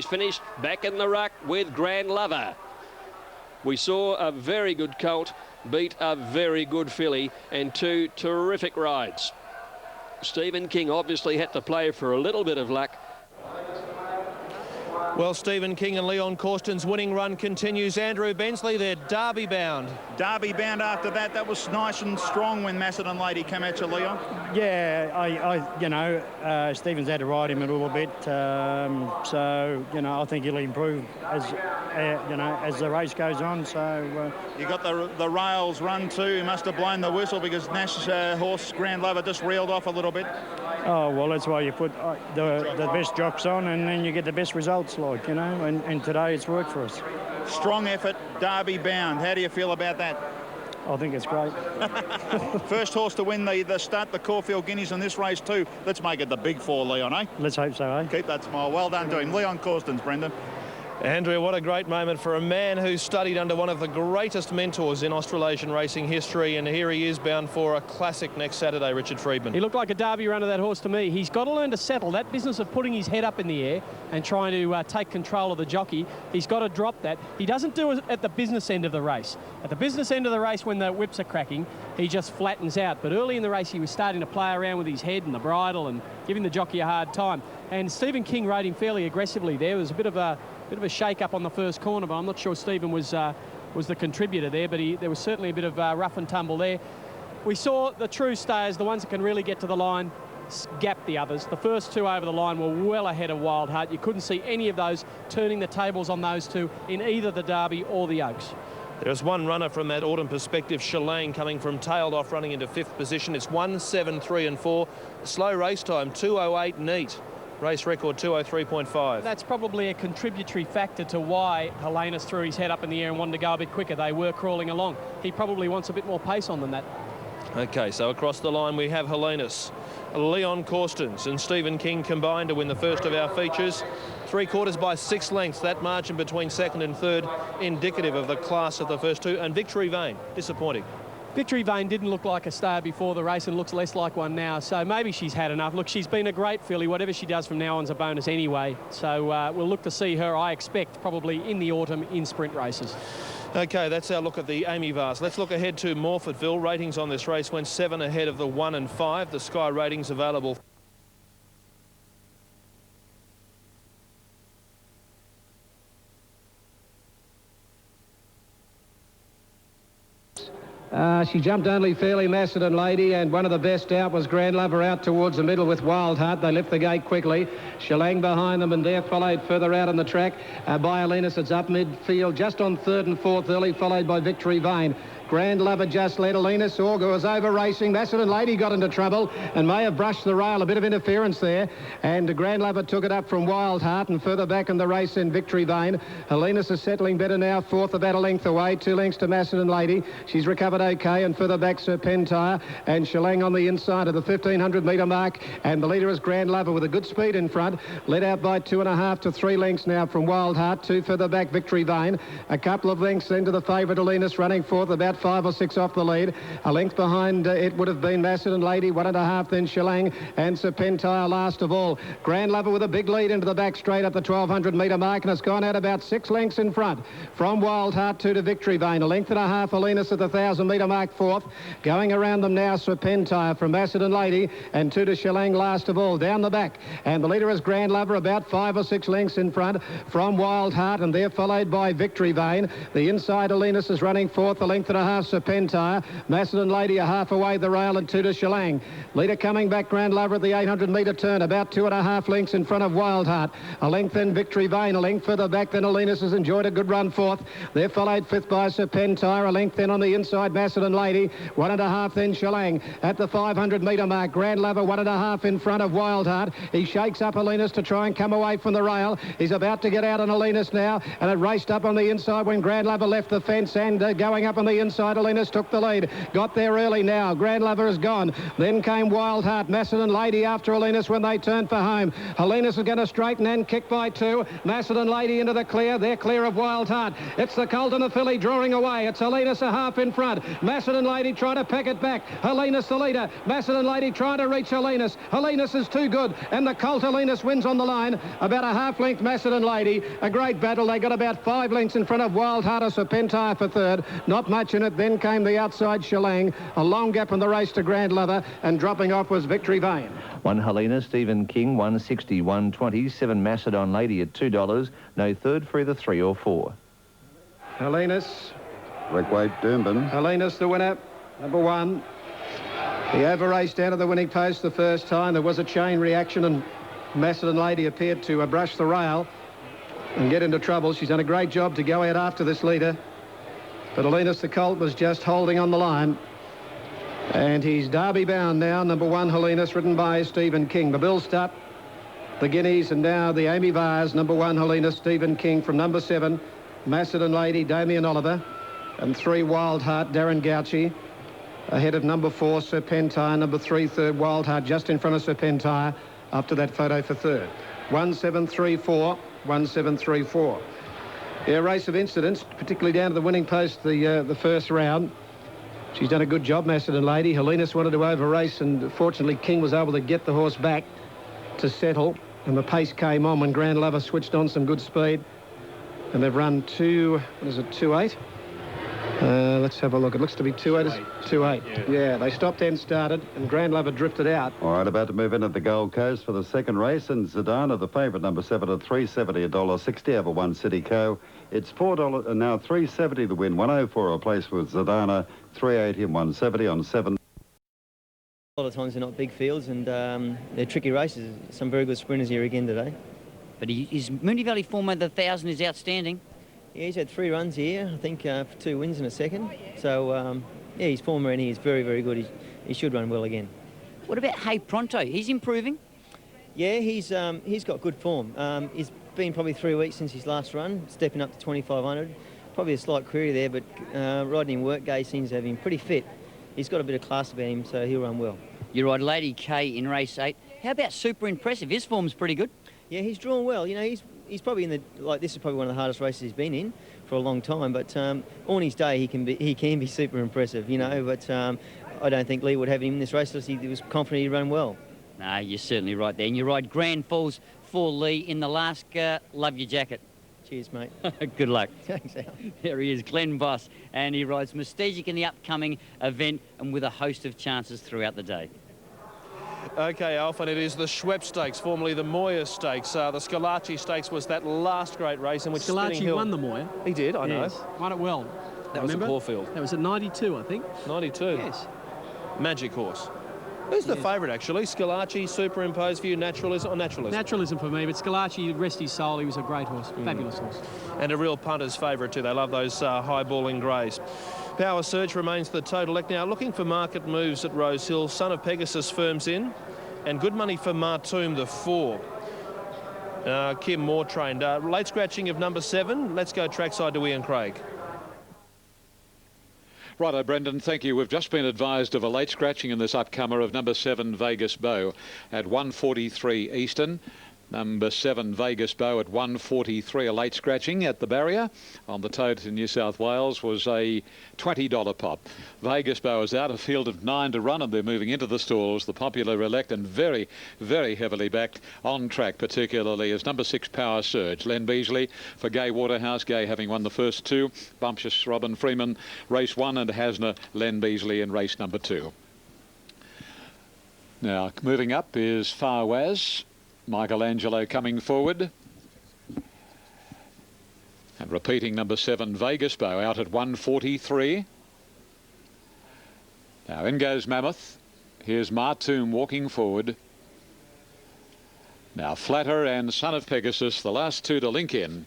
He's finished back in the ruck with Grand Lover. We saw a very good colt beat a very good filly and two terrific rides. Stephen King obviously had to play for a little bit of luck. Well, Stephen King and Leon Corsten's winning run continues. Andrew Bensley, they're Derby bound. Derby bound after that. That was nice and strong when Macedon Lady came at you, Leon. Yeah, Stephen's had to ride him a little bit. So, I think he'll improve as the race goes on. So you got the rails run too. He must have blown the whistle because Nash's horse Grand Lover just reeled off a little bit. Oh, well, that's why you put the best jocks on and then you get the best results, and today it's worked for us. Strong effort, Derby bound. How do you feel about that? I think it's great. First horse to win the start, the Caulfield Guineas in this race too. Let's make it the big four, Leon, eh? Let's hope so, eh? Keep that smile. Well done to him. Leon Corstens, Brendan. Andrew, what a great moment for a man who studied under one of the greatest mentors in Australasian racing history, and here he is bound for a classic next Saturday, Richard Freedman. He looked like a Derby runner, that horse, to me. He's got to learn to settle. That business of putting his head up in the air and trying to take control of the jockey, he's got to drop that. He doesn't do it at the business end of the race. At the business end of the race, when the whips are cracking, he just flattens out. But early in the race, he was starting to play around with his head and the bridle and giving the jockey a hard time. And Stephen King rode him fairly aggressively there. There was a bit of a shake-up on the first corner, but I'm not sure Stephen was the contributor there, but there was certainly a bit of rough and tumble there. We saw the true stayers, the ones that can really get to the line, gap the others. The first two over the line were well ahead of Wild Heart. You couldn't see any of those turning the tables on those two in either the Derby or the Oaks. There's one runner from that autumn perspective, Shalane, coming from tailed off, running into fifth position. It's 1:07.3 and 4. Slow race time, 2:08 neat. Race record 2:03.5. That's probably a contributory factor to why Helenas threw his head up in the air and wanted to go a bit quicker. They were crawling along. He probably wants a bit more pace on than that. Okay, so across the line we have Helenas, Leon Corstens and Stephen King combined to win the first of our features. 3/4 by 6 lengths. That margin between second and third indicative of the class of the first two. And Victory Vane, disappointing. Victory Vane didn't look like a star before the race and looks less like one now, so maybe she's had enough. Look, she's been a great filly. Whatever she does from now on is a bonus anyway, so we'll look to see her, I expect, probably in the autumn in sprint races. Okay, that's our look at the Amy Vase. Let's look ahead to Morphettville. Ratings on this race went 7 ahead of the 1 and 5. The Sky ratings available. She jumped only fairly, Macedon Lady, and one of the best out was Grand Lover out towards the middle with Wild Heart. They left the gate quickly. Shalane behind them, and there followed further out on the track by Helenas. It's up midfield, just on third and fourth early, followed by Victory Vane. Grand Lover just led. Helenas Auger was over racing. Macedon Lady got into trouble and may have brushed the rail. A bit of interference there. And Grand Lover took it up from Wild Heart, and further back in the race in Victory Vane. Helenas is settling better now. Fourth, about a length away. 2 lengths to Macedon Lady. She's recovered okay. And further back Serpentire and Shalane on the inside of the 1,500 metre mark. And the leader is Grand Lover with a good speed in front. Led out by 2.5 to 3 lengths now from Wild Heart. 2 further back Victory Vane. A couple of lengths then to the favourite Helenas running fourth, about 5 or 6 off the lead. A length behind it would have been Macedon Lady, 1.5 then Shalane and Serpentire last of all. Grand Lover with a big lead into the back straight at the 1,200 metre mark, and it's gone out about 6 lengths in front from Wild Heart 2 to Victory Vane. A length and a half Helenas at the 1,000 metre mark fourth. Going around them now Serpentire from Macedon Lady and 2 to Shalane last of all. Down the back, and the leader is Grand Lover, about 5 or 6 lengths in front from Wild Heart, and they're followed by Victory Vane. The inside Helenas is running fourth, a length and a half Serpentire. Macedon Lady a half away the rail and 2 to Shalane. Leader coming back Grand Lover at the 800 metre turn, about 2.5 lengths in front of Wild Heart. A length then Victory Vane, a length further back then Helenas has enjoyed a good run fourth. They're followed fifth by Serpentire, a length then on the inside Macedon Lady, 1.5 then Shalane at the 500 metre mark. Grand Lover 1.5 in front of Wild Heart. He shakes up Helenas to try and come away from the rail. He's about to get out on Helenas now, and it raced up on the inside when Grand Lover left the fence, and going up on the inside outside. Alinas took the lead. Got there early now. Grand Lover is gone. Then came Wild Heart. Macedon Lady after Alinas when they turned for home. Alinas is going to straighten and kick by 2. Macedon Lady into the clear. They're clear of Wild Heart. It's the Colt and the filly drawing away. It's Alinas a half in front. Macedon Lady trying to pack it back. Alinas the leader. Macedon Lady trying to reach Alinas. Alinas is too good. And the Colt Alinas wins on the line. About a half length Macedon Lady. A great battle. They got about 5 lengths in front of Wild Heart or Serpentire for third. Not much in it. Then came the outside Shillang. A long gap in the race to Grand Lover. And dropping off was Victory Vane. 1 Helena, Stephen King, 160, 120, 7 Macedon Lady at $2. No third for either 3 or 4. Alinas. Rick Waite, Doomben. Alinas the winner, number 1. He over-raced out of the winning post the first time. There was a chain reaction and Macedon Lady appeared to brush the rail and get into trouble. She's done a great job to go out after this leader. But Alinas the Colt was just holding on the line. And he's Derby bound now, number 1 Helenas, ridden by Stephen King. The Bill Stutt, the Guineas, and now the Amy Vars, number 1 Helenas, Stephen King from number 7, Macedon Lady, Damien Oliver, and 3 Wild Heart, Darren Gauci, ahead of number 4 Serpentire, number 3 third Wild Heart, just in front of Serpentire, after that photo for third. 1734, 1734. Yeah, race of incidents, particularly down to the winning post the first round. She's done a good job, Macedon Lady. Helenas wanted to over-race, and fortunately King was able to get the horse back to settle, and the pace came on when Grand Lover switched on some good speed. And they've run 2.8? Let's have a look. It looks to be 2.8. 2.8. Yeah, they stopped and started, and Grand Lover drifted out. All right, about to move into the Gold Coast for the second race, and Zidana, the favourite, number 7 at $3.70, $1.60 over 1 City Co. It's $4 and now $3.70 to win. 104 a place with Zidana, $3.80 and $1.70 on 7. A lot of times they're not big fields, and they're tricky races. Some very good sprinters here again today. But his Moonee Valley form over the 1,000 is outstanding. Yeah, he's had 3 runs here, I think, for 2 wins in a second. So, yeah, his form around here is very, very good. He should run well again. What about Hey Pronto? He's improving. Yeah, he's got good form. It's been probably 3 weeks since his last run, stepping up to 2,500. Probably a slight query there, but riding in work gay seems to have him pretty fit. He's got a bit of class about him, so he'll run well. You ride Lady K in race 8. How about Super Impressive? His form's pretty good. Yeah, he's drawn well. You know, he's probably in the, like, this is probably one of the hardest races he's been in for a long time, but on his day he can be super impressive, you know, but I don't think Lee would have him in this race unless he was confident he'd run well. No, you're certainly right there. And you ride Grand Falls for Lee in the last Love Your Jacket. Cheers, mate. Good luck. Thanks, Al. There he is, Glenn Boss, and he rides Mestegic in the upcoming event and with a host of chances throughout the day. Okay, Alf, and it is the Schwepp Stakes, formerly the Moyer Stakes. The Scalacci Stakes was that last great race in which Scalacci won the Moyer. He did, I know. Won it well. That was at Caulfield. That was at 92, I think. 92? Yes. Magic horse. Who's the favourite, actually? Scalacci, Superimpose for you, Naturalism or Naturalism? Naturalism for me, but Scalacci, rest his soul, he was a great horse, fabulous horse. And a real punter's favourite too. They love those high-balling greys. Power Surge remains the total elect. Now, looking for market moves at Rose Hill, Son of Pegasus firms in, and good money for Martoum, the 4. Kim Moore trained. Late scratching of number 7. Let's go trackside to Ian Craig. Righto, Brendan, thank you. We've just been advised of a late scratching in this upcomer of number 7, Vegas Bow, at 1:43 Eastern. Number 7, Vegas Bow, at 1:43, a late scratching at the barrier on the tote in New South Wales, was a $20 pop. Vegas Bow is out, a field of 9 to run, and they're moving into the stalls. The Popular Elect, and very, very heavily backed on track, particularly as number 6, Power Surge. Len Beasley for Gay Waterhouse, Gay having won the first 2. Bumptious Robin Freeman, race 1, and Hasner, Len Beasley in race number 2. Now, moving up is Farwaz. Michelangelo coming forward. And repeating number 7, Vegas Bow, out at 1:43. Now in goes Mammoth. Here's Martoum walking forward. Now Flatter and Son of Pegasus, the last 2 to link in.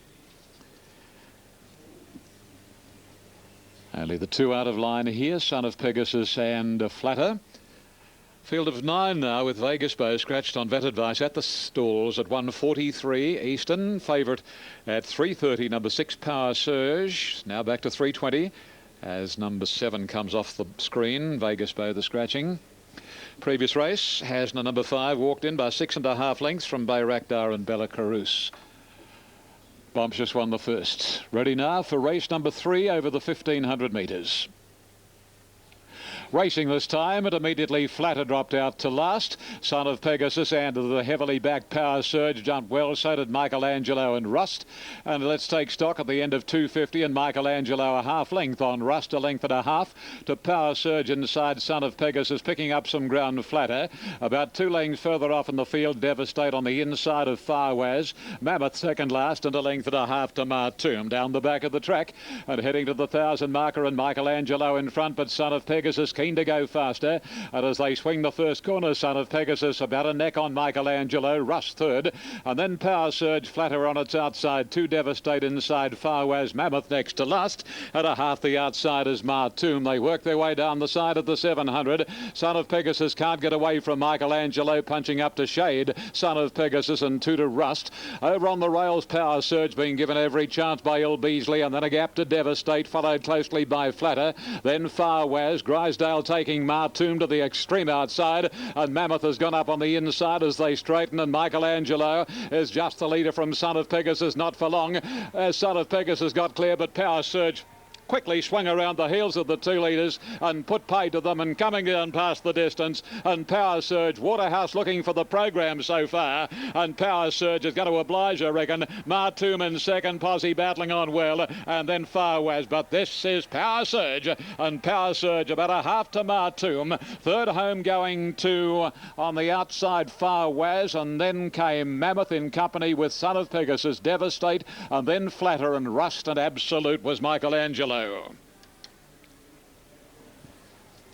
Only the 2 out of line here, Son of Pegasus and Flatter. Field of 9 now with Vegas Bow scratched on vet advice at the stalls at 1:43 Eastern. Favourite at 3:30, number 6, Power Surge. Now back to 3:20. as number 7 comes off the screen. Vegas Bow, the scratching. Previous race, Hasna number 5 walked in by 6.5 lengths from Bayraktar and Bella Carouse. Bombshus won the first. Ready now for race number 3 over the 1,500 metres. Racing this time, it immediately flatter dropped out to last. Son of Pegasus and the heavily backed Power Surge jumped well. So did Michelangelo and Rust. And let's take stock at the end of 250, and Michelangelo a half length on Rust, a length and a half to Power Surge inside Son of Pegasus, picking up some ground flatter. About 2 lengths further off in the field, Devastate on the inside of Farwaz. Mammoth second last, and a length and a half to Martoum down the back of the track. And heading to the 1,000 marker, and Michelangelo in front, but Son of Pegasus keen to go faster. And as they swing the first corner, Son of Pegasus about a neck on Michelangelo, Rust third, and then Power Surge flatter on its outside, 2 Devastate inside Farwaz, Mammoth next to last, and a half the outside is Martoum. They work their way down the side of the 700. Son of Pegasus can't get away from Michelangelo, punching up to Shade, Son of Pegasus, and 2 to Rust. Over on the rails, Power Surge being given every chance by Il Beasley, and then a gap to Devastate, followed closely by Flatter, then Farwaz, Grisdale taking Martoum to the extreme outside, and Mammoth has gone up on the inside as they straighten, and Michelangelo is just the leader from Son of Pegasus, not for long as Son of Pegasus got clear, but Power Surge quickly swung around the heels of the 2 leaders and put pay to them, and coming down past the distance, and Power Surge, Waterhouse looking for the program so far, and Power Surge is going to oblige, I reckon. Martoum in second, Posse battling on well, and then Farwaz, but this is Power Surge, and Power Surge about a half to Martoum. Third home going to, on the outside, Farwaz, and then came Mammoth in company with Son of Pegasus, Devastate, and then Flatter, and Rust and Absolute was Michelangelo.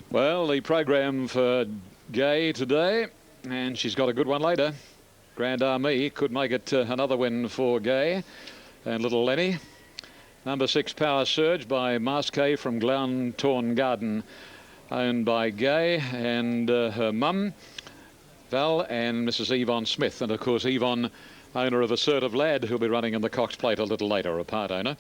Well, the program for Gay today, and she's got a good one later. Grand Army could make it another win for Gay and Little Lenny. Number 6 Power Surge by Masquet from Glentorn Garden, owned by Gay and her mum Val and Mrs. Yvonne Smith, and of course Yvonne, owner of Assertive Lad, who'll be running in the Cox Plate a little later, a part owner.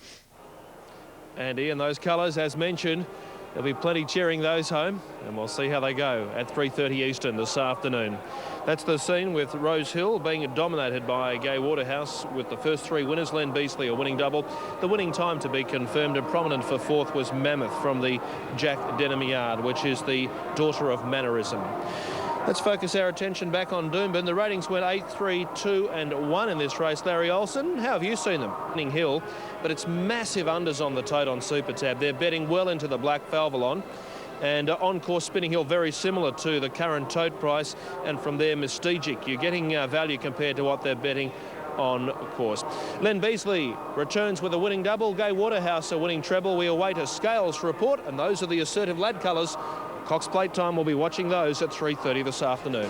And Ian, those colours, as mentioned, there'll be plenty cheering those home, and we'll see how they go at 3:30 Eastern this afternoon. That's the scene with Rose Hill being dominated by Gay Waterhouse, with the first 3 winners. Len Beasley a winning double. The winning time to be confirmed, and prominent for 4th was Mammoth from the Jack Denham yard, which is the daughter of Mannerism. Let's focus our attention back on Doomben. The ratings went 8, 3, 2 and 1 in this race. Larry Olsen, how have you seen them? Winning Hill, but it's massive unders on the tote on Super Tab. They're betting well into the Black Falvalon. And on course, Spinning Hill, very similar to the current tote price. And from there, Mystegic. You're getting value compared to what they're betting on course. Len Beasley returns with a winning double. Gay Waterhouse a winning treble. We await a scales report, and those are the Assertive Lad colours. Cox Plate time, we'll be watching those at 3:30 this afternoon.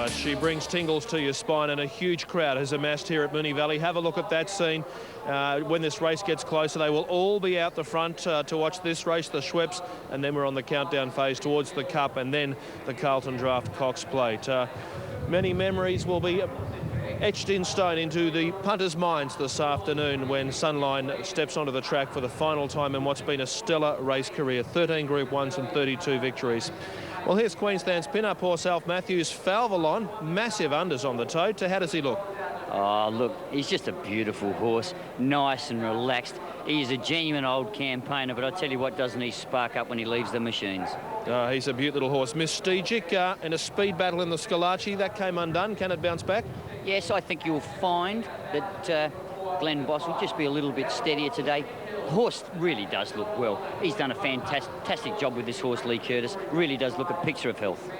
She brings tingles to your spine, and a huge crowd has amassed here at Moonee Valley. Have a look at that scene. When this race gets closer, they will all be out the front to watch this race, the Schweppes, and then we're on the countdown phase towards the Cup and then the Carlton Draft Cox Plate. Many memories will be etched in stone into the punters' minds this afternoon when Sunline steps onto the track for the final time in what's been a stellar race career. 13 Group 1s and 32 victories. Well, here's Queensland's pin-up horse, Alf Matthews. Falvalon, massive unders on the tote. How does he look? Oh, look, he's just a beautiful horse, nice and relaxed. He's a genuine old campaigner, but I tell you what, doesn't he spark up when he leaves the machines? He's a beaut little horse. Mystegic in a speed battle in the Scalacci. That came undone. Can it bounce back? Yes, I think you'll find that Glenn Boss will just be a little bit steadier today. The horse really does look well. He's done a fantastic job with this horse, Lee Curtis. Really does look a picture of health.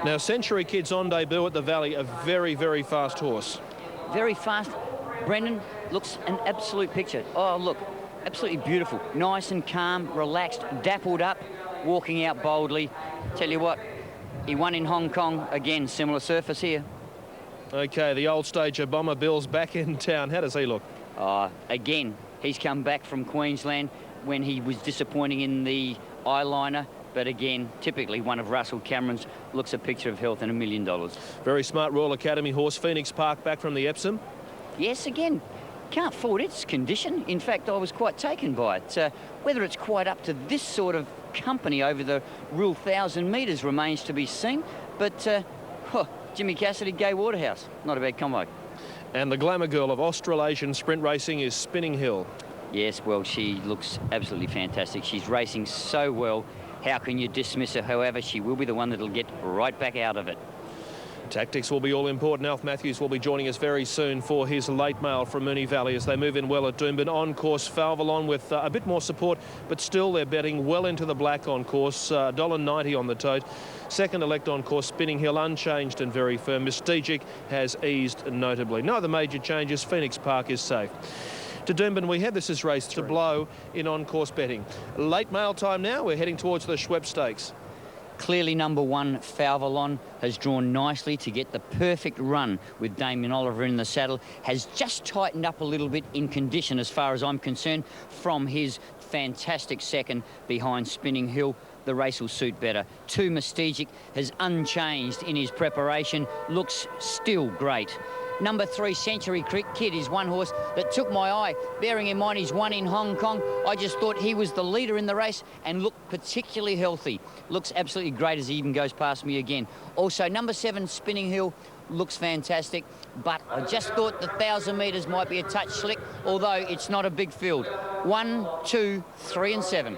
Now, Century Kid's on debut at the Valley, a very, very fast horse. Very fast. Brendan looks an absolute picture. Oh, look, absolutely beautiful. Nice and calm, relaxed, dappled up, walking out boldly. Tell you what, he won in Hong Kong. Again, similar surface here. OK, the old stager Bomber Bill's back in town. How does he look? Again, he's come back from Queensland when he was disappointing in the eyeliner. But again, typically one of Russell Cameron's, looks a picture of health and $1 million. Very smart Royal Academy horse, Phoenix Park, back from the Epsom. Yes, again, can't fault its condition. In fact, I was quite taken by it. Whether it's quite up to this sort of company over the real 1,000 metres remains to be seen. But Jimmy Cassidy, Gay Waterhouse, not a bad combo. And the glamour girl of Australasian sprint racing is Spinning Hill. Yes, well, she looks absolutely fantastic. She's racing so well. How can you dismiss her? However, she will be the one that'll get right back out of it. Tactics will be all important. Alf Matthews will be joining us very soon for his late mail from Moonee Valley as they move in well at Doomben. On course, Falvalon with a bit more support, but still they're betting well into the black on course. $1.90 on the tote. Second elect on course, Spinning Hill, unchanged and very firm. Mystigic has eased notably. No other major changes. Phoenix Park is safe. To Doomben we head. This is race 3 blow in on-course betting. Late mail time now. We're heading towards the Schwepp Stakes. Clearly number 1, Falvalon, has drawn nicely to get the perfect run with Damien Oliver in the saddle. Has just tightened up a little bit in condition as far as I'm concerned from his fantastic second behind Spinning Hill. The race will suit better. 2, Mystigic, has unchanged in his preparation. Looks still great. Number 3, Century Kid, is one horse that took my eye. Bearing in mind he's won in Hong Kong, I just thought he was the leader in the race and looked particularly healthy. Looks absolutely great as he even goes past me again. Also, number 7, Spinning Hill, looks fantastic, but I just thought the 1,000 metres might be a touch slick, although it's not a big field. 1, 2, 3 and 7.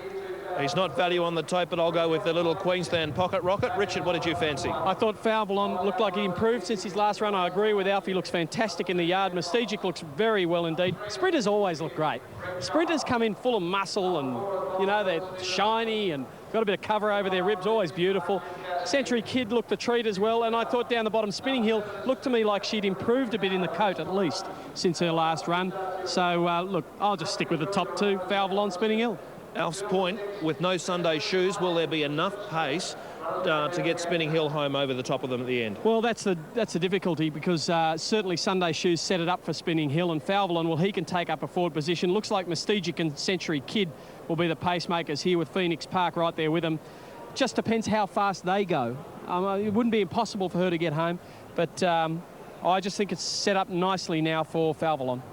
He's not value on the tote, but I'll go with the little Queensland Pocket Rocket. Richard, what did you fancy? I thought Falvalon looked like he improved since his last run. I agree with Alfie, looks fantastic in the yard. Mystigic looks very well indeed. Sprinters always look great. Sprinters come in full of muscle and, you know, they're shiny and got a bit of cover over their ribs, always beautiful. Century Kid looked a treat as well, and I thought down the bottom, Spinning Hill looked to me like she'd improved a bit in the coat, at least, since her last run. So, look, I'll just stick with the top 2, Falvalon, Spinning Hill. Alf's point, with no Sunday shoes, will there be enough pace to get Spinning Hill home over the top of them at the end? Well, that's the difficulty, because certainly Sunday shoes set it up for Spinning Hill, and Falvalon, well, he can take up a forward position. Looks like Mystigic and Century Kid will be the pacemakers here with Phoenix Park right there with them. Just depends how fast they go. It wouldn't be impossible for her to get home, but I just think it's set up nicely now for Falvalon.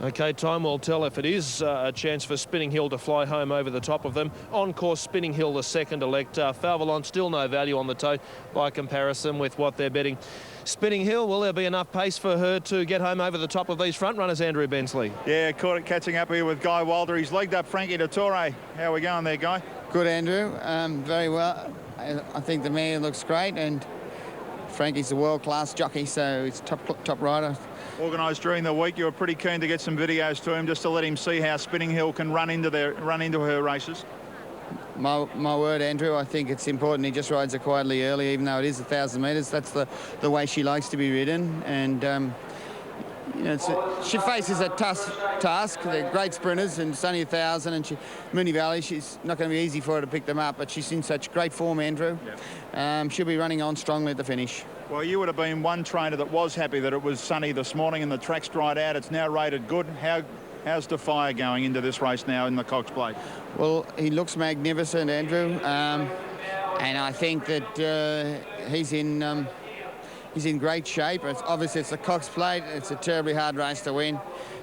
OK, time will tell if it is a chance for Spinning Hill to fly home over the top of them. On course, Spinning Hill, the second elect. Falvalon, still no value on the tote by comparison with what they're betting. Spinning Hill, will there be enough pace for her to get home over the top of these front runners, Andrew Bensley? Yeah, catching up here with Guy Wilder. He's legged up Frankie Dettori. How are we going there, Guy? Good, Andrew. Very well. I think the mare looks great, and Frankie's a world-class jockey, so he's top rider. Organised during the week, you were pretty keen to get some videos to him just to let him see how Spinning Hill can run into her races. My word, Andrew, I think it's important he just rides her quietly early, even though it is 1,000 metres. That's the way she likes to be ridden, and you know, she faces a tough task. They're great sprinters, and it's only 1,000, and Moonee Valley, she's not going to be easy for her to pick them up, but she's in such great form, Andrew. Yep. She'll be running on strongly at the finish. Well, you would have been one trainer that was happy that it was sunny this morning and the track's dried out. It's now rated good. How's Defier going into this race now in the Cox Plate? Well, he looks magnificent, Andrew, and I think that he's in great shape. Obviously, it's a Cox Plate. It's a terribly hard race to win,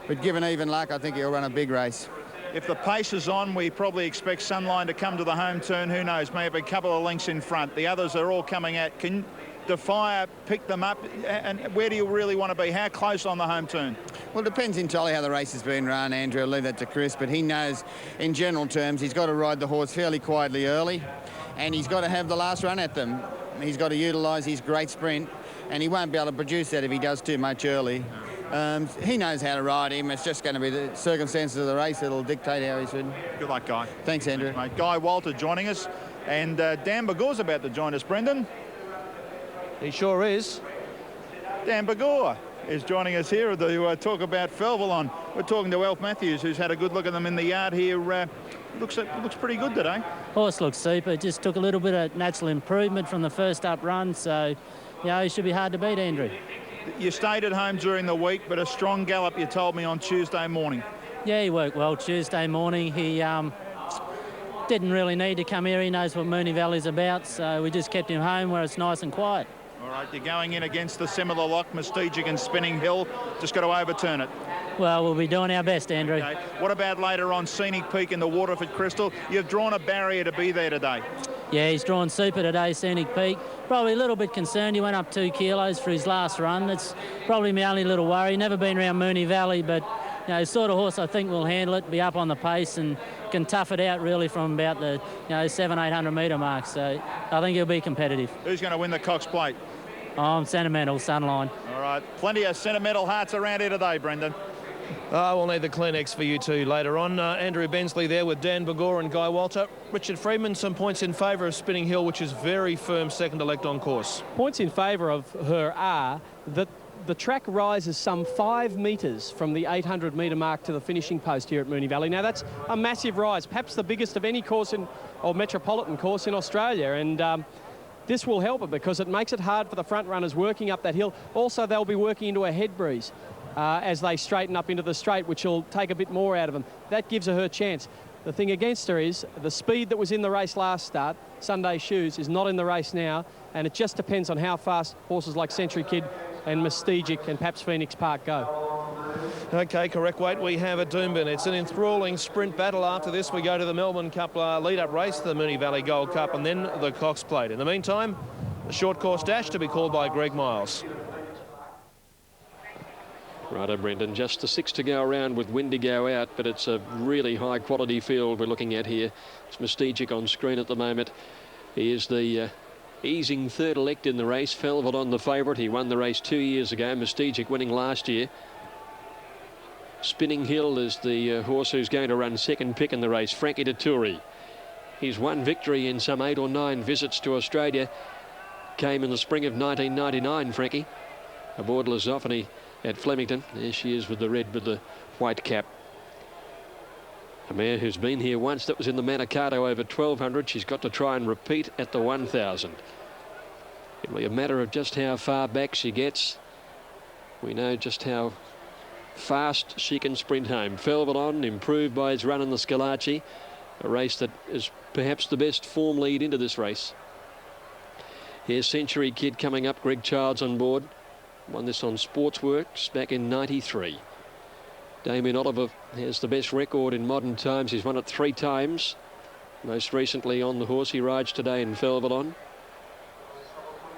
but given even luck, I think he'll run a big race. If the pace is on, we probably expect Sunline to come to the home turn. Who knows, maybe a couple of lengths in front. The others are all coming out. Can Defier pick them up, and where do you really want to be? How close on the home turn? Well, it depends entirely how the race has been run, Andrew. I'll leave that to Chris, but he knows in general terms he's got to ride the horse fairly quietly early, and he's got to have the last run at them. He's got to utilise his great sprint, and he won't be able to produce that if he does too much early. He knows how to ride him. It's just going to be the circumstances of the race that'll dictate how he's ridden. Good luck, Guy. Thanks, Andrew. Mate. Guy Walter joining us, and Dan Bagour's about to join us, Brendan. He sure is. Dan Bagour is joining us here to talk about Falvalon. We're talking to Alf Matthews, who's had a good look at them in the yard here. Looks pretty good today. Horse looks super. Just took a little bit of natural improvement from the first up run, so, you know, he should be hard to beat, Andrew. You stayed at home during the week, but a strong gallop, you told me, on Tuesday morning. Yeah, he worked well Tuesday morning. He didn't really need to come here. He knows what Moonee Valley's about, so we just kept him home where it's nice and quiet. All right, you're going in against the similar lock, Mystigic and Spinning Hill. Just got to overturn it. Well, we'll be doing our best, Andrew. Okay. What about later on, Scenic Peak in the Waterford Crystal? You've drawn a barrier to be there today. Yeah, he's drawn super today, Scenic Peak. Probably a little bit concerned. He went up 2 kilos for his last run. It's probably my only little worry. Never been around Moonee Valley, but sort of horse I think will handle it, be up on the pace and can tough it out really from about the 700-800 metre mark. So I think he'll be competitive. Who's going to win the Cox Plate? I'm Sentimental, Sunline. All right, plenty of sentimental hearts around here today, Brendan. We'll need the Kleenex for you two later on. Andrew Bensley there with Dan Bagor and Guy Walter. Richard Freeman, some points in favour of Spinning Hill, which is very firm second elect on course. Points in favour of her are that the track rises some 5 metres from the 800 metre mark to the finishing post here at Moonee Valley. Now that's a massive rise, perhaps the biggest of any course or metropolitan course in Australia, and this will help her because it makes it hard for the front runners working up that hill. Also, they'll be working into a head breeze as they straighten up into the straight, which will take a bit more out of them. That gives her chance. The thing against her is the speed that was in the race last start, Sunday Shoes, is not in the race now, and it just depends on how fast horses like Century Kid and Mystigic and perhaps Phoenix Park go. OK, correct weight we have at Doomben. It's an enthralling sprint battle. After this, we go to the Melbourne Cup lead-up race, the Moonee Valley Gold Cup, and then the Cox Plate. In the meantime, a short course dash to be called by Greg Miles. Righto, Brendan, just the 6 to go around with Wendigo out, but it's a really high quality field we're looking at here. It's Mystigic on screen at the moment. He is the easing third elect in the race. Felverdon the favourite. He won the race 2 years ago. Mystigic winning last year. Spinning Hill is the horse who's going to run second pick in the race. Frankie Dettori. He's won victory in some 8 or 9 visits to Australia. Came in the spring of 1999, Frankie, aboard Lizophony at Flemington. There she is with the red with the white cap. A mare who's been here once. That was in the Manikato over 1200. She's got to try and repeat at the 1000. It'll be a matter of just how far back she gets. We know just how fast she can sprint home. Felverdon improved by his run in the Scalacci, a race that is perhaps the best form lead into this race. Here's Century Kid coming up. Greg Childs on board. Won this on Sportsworks back in '93. Damien Oliver has the best record in modern times. He's won it 3 times. Most recently on the horse he rides today in Felverdon.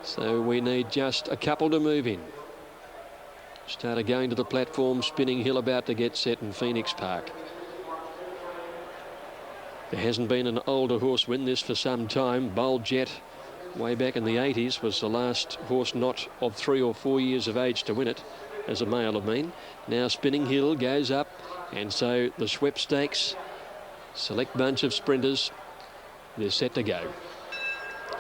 So we need just a couple to move in. Started going to the platform. Spinning Hill about to get set in Phoenix Park. There hasn't been an older horse win this for some time. Bold Jet, way back in the 80s, was the last horse not of 3 or 4 years of age to win it, as a male of mean. Now Spinning Hill goes up, and so the Schwepp Stakes, select bunch of sprinters, they're set to go.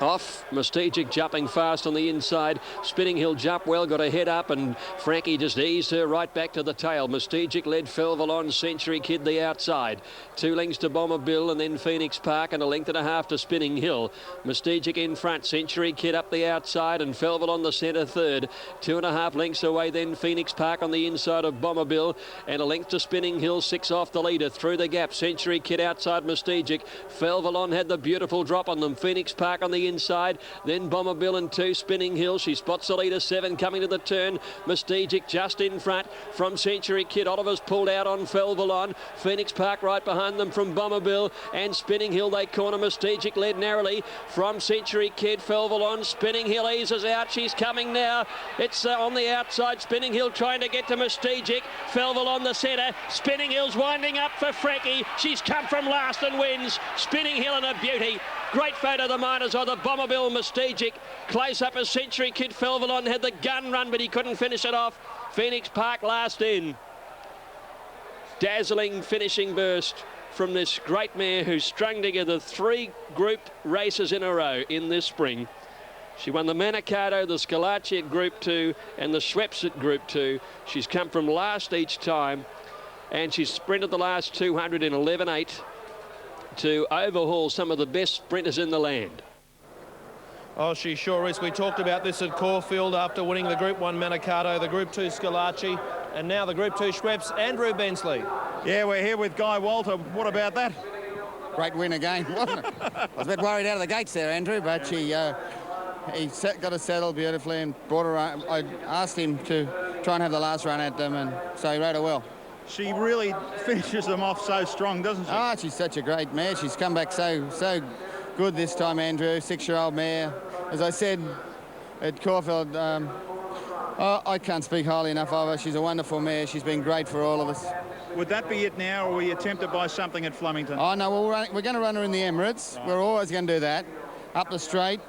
Off, Mystigic jumping fast on the inside. Spinning Hill jump well, got a head up, and Frankie just eased her right back to the tail. Mystigic led Felverdon, Century Kid the outside. 2 lengths to Bomber Bill, and then Phoenix Park, and a length and a half to Spinning Hill. Mystigic in front, Century Kid up the outside, and Felverdon the centre third. 2.5 lengths away then Phoenix Park on the inside of Bomber Bill, and a length to Spinning Hill. 6 off the leader, through the gap. Century Kid outside Mystigic. Felverdon had the beautiful drop on them. Phoenix Park on the inside, then Bomber Bill and 2 Spinning Hill. She spots the leader 7 coming to the turn. Mystigic just in front from Century Kid. Oliver's pulled out on Felverdon. Phoenix Park right behind them from Bomber Bill and Spinning Hill. They corner. Mystigic led narrowly from Century Kid. Felverdon. Spinning Hill eases out. She's coming now. It's on the outside. Spinning Hill trying to get to Mystigic. Felverdon the centre. Spinning Hill's winding up for Frankie. She's come from last and wins. Spinning Hill and a beauty. Great photo of the miners are the Bomber Bill Mystigic. Close up as Century Kid. Felverdon had the gun run, but he couldn't finish it off. Phoenix Park last in. Dazzling finishing burst from this great mare who strung together 3 group races in a row in this spring. She won the Manikato, the Scalacci at Group 2 and the Schweppes at Group 2. She's come from last each time, and she's sprinted the last 200 in 11.8 to overhaul some of the best sprinters in the land. Oh, she sure is. We talked about this at Caulfield after winning the Group 1 Manicato, the Group 2 Scalacci, and now the Group 2 Schweppes, Andrew Bensley. Yeah, we're here with Guy Walter. What about that? Great win again, wasn't it? I was a bit worried out of the gates there, Andrew, but he got her settled beautifully and brought her on. I asked him to try and have the last run at them, and so he rode her well. She really finishes them off so strong, doesn't she? Oh, she's such a great mare. She's come back so good this time, Andrew. 6-year-old mare. As I said at Caulfield, I can't speak highly enough of her. She's a wonderful mare. She's been great for all of us. Would that be it now, or were you tempted by something at Flemington? Oh, no, we're going to run her in the Emirates. Right. We're always going to do that. Up the straight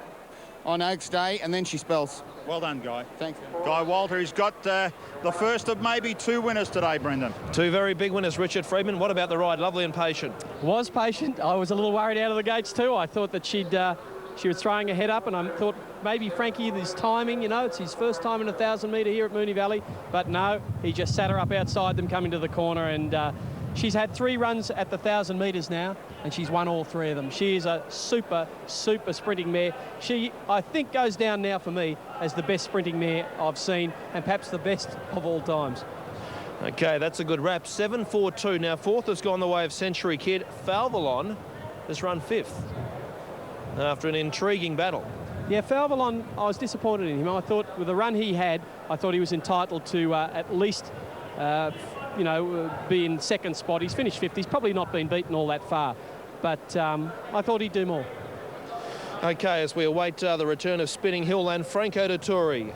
on Oaks Day, and then she spells. Well done, Guy. Thanks. Guy Walter, he's got the first of maybe 2 winners today, Brendan. 2 very big winners. Richard Freedman, what about the ride? Lovely and patient. Was patient. I was a little worried out of the gates too. I thought that she was throwing her head up, and I thought maybe Frankie, this timing, you know, it's his first time in a 1,000-metre here at Moonee Valley. But no, he just sat her up outside them coming to the corner, and she's had 3 runs at the 1,000 metres now, and she's won all 3 of them. She is a super sprinting mare. She, I think, goes down now for me as the best sprinting mare I've seen, and perhaps the best of all times. Okay, that's a good wrap. 7-4-2. Now, 4th has gone the way of Century Kid. Falvalon has run 5th after an intriguing battle. Yeah, Falvalon, I was disappointed in him. I thought with the run he had, I thought he was entitled to at least be in second spot. He's finished 5th. He's probably not been beaten all that far, but I thought he'd do more. Okay, as we await the return of Spinning Hill and Franco Dettori,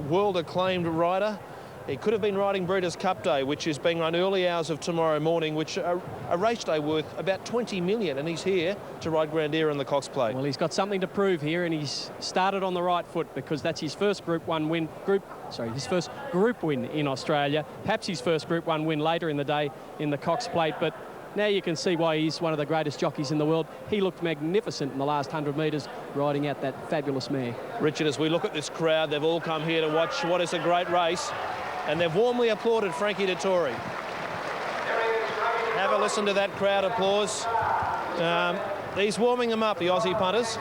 world-acclaimed rider. He could have been riding Breeders' Cup Day, which is being run early hours of tomorrow morning, which a race day worth about 20 million, and he's here to ride Grandier in the Cox Plate. Well, he's got something to prove here, and he's started on the right foot because that's his first Group 1 win, his first group win in Australia. Perhaps his first Group 1 win later in the day in the Cox Plate, but now you can see why he's one of the greatest jockeys in the world. He looked magnificent in the last 100 metres riding out that fabulous mare. Richard, as we look at this crowd, they've all come here to watch what is a great race, and they've warmly applauded Frankie Dettori. Have a listen to that crowd applause. He's warming them up, the Aussie punters.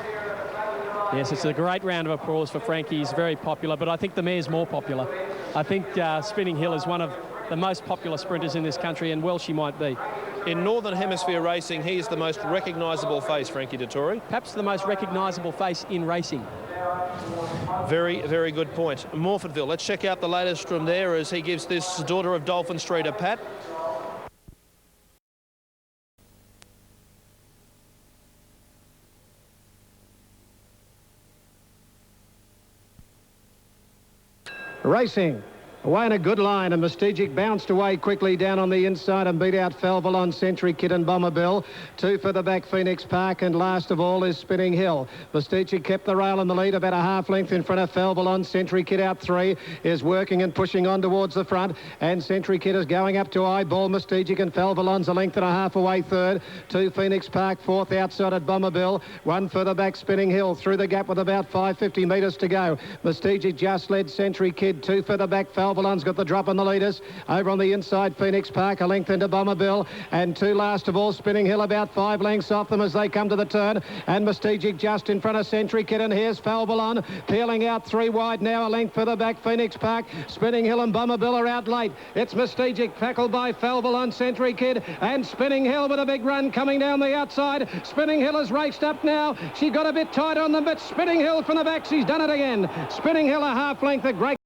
Yes, it's a great round of applause for Frankie. He's very popular, but I think the mare's more popular. I think Spinning Hill is one of the most popular sprinters in this country, and well she might be. In Northern Hemisphere racing, he is the most recognisable face, Frankie Dettori. Perhaps the most recognisable face in racing. Very, very good point. Morfordville, let's check out the latest from there as he gives this daughter of Dolphin Street a pat. Racing. Away in a good line, and Mystigic bounced away quickly down on the inside and beat out Falvalon, Century Kid and Bomberbill. 2 for the back, Phoenix Park, and last of all is Spinning Hill. Mystigic kept the rail in the lead, about a half length in front of Falvalon. Century Kid out 3, is working and pushing on towards the front, and Century Kid is going up to eyeball Mystigic, and Falvalon's a length and a half away 3rd. 2 Phoenix Park, 4th outside at Bomberbill. 1 further back, Spinning Hill, through the gap with about 550 metres to go. Mystigic just led Century Kid. 2 further back, Falvalon's got the drop on the leaders. Over on the inside, Phoenix Park, a length into Bomberbill, and 2 last of all, Spinning Hill, about 5 lengths off them as they come to the turn, and Mystigic just in front of Century Kid, and here's Falvalon peeling out 3 wide now, a length further back, Phoenix Park. Spinning Hill and Bomberbill are out late. It's Mystigic tackled by Falvalon, Century Kid, and Spinning Hill with a big run coming down the outside. Spinning Hill has raced up now. She got a bit tight on them, but Spinning Hill from the back, she's done it again. Spinning Hill a half length, a great